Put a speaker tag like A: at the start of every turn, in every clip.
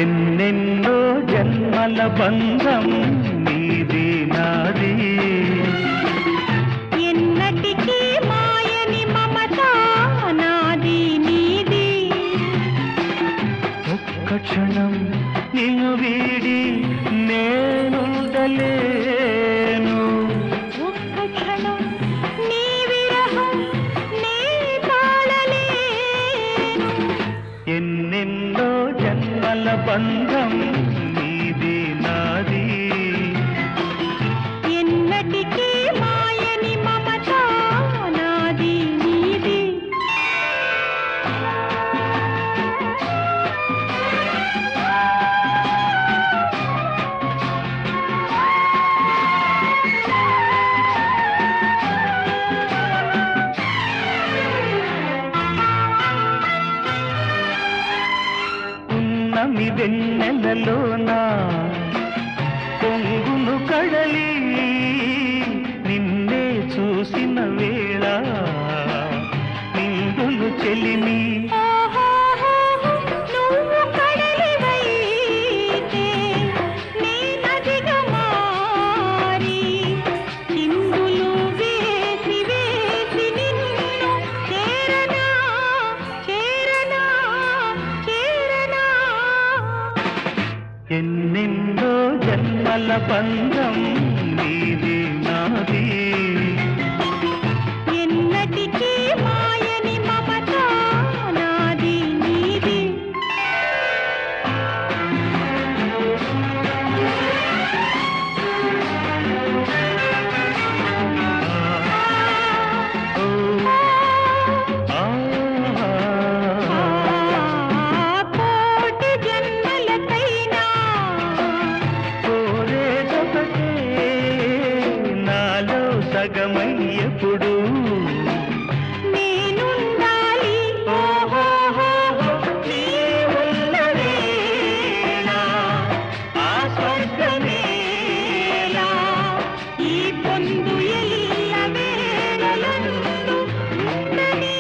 A: ఎన్నెన్నో జన్మల బంధం నీది నాది,
B: ఎన్నటికీ మాయని మమత నాది నీది.
A: ఒక్క క్షణం నిన్ను వీడి నేనుండలేను,
B: ఒక్క క్షణం నీ విరహం నే తాళలేను.
A: ఎన్నెన్నో జన్మల బంధం నీది నాది,
B: ఎన్నటికీ మాయని మమత నాది నీది.
A: ఉన్నమి వెన్నెలలోన పొంగును కడలి, నిన్నే చూసిన వేళ నిండులు చెలిమి.
B: నువ్వు కడలివైతే నే నదిగా మారి చిందులు వేసి వేసి నిన్ను చేరనా చేరనా చేరనా.
A: ఎన్నెన్నో జన్మల బంధం నీది నాది,
B: ఎన్నటికీ మాయని మమత నాది నీది.
A: ఆ,
B: కోటి జన్మలకైనా
A: కోరేదొకటే నాలో సగమయ్యప్పుడు
B: నేనుండాలి.
A: నీ ఉన్న వేళ ఆ స్వర్గమేలా,
B: ఈ పొందు ఎల్ల వేళలందు ఉండని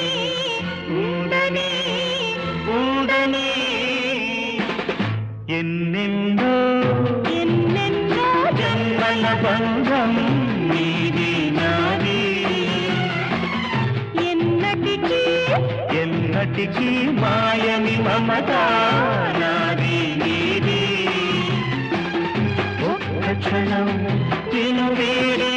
B: ఉండని.
A: ఉండని. ఎన్నెన్నో
B: ఎన్నెన్నో
A: జన్మల బంధం నీది నాది,
B: ఎన్నటికీ
A: ఎన్నటికీ మాయని మమత నాది నీది. ఒక్క క్షణం నిన్ను వీడి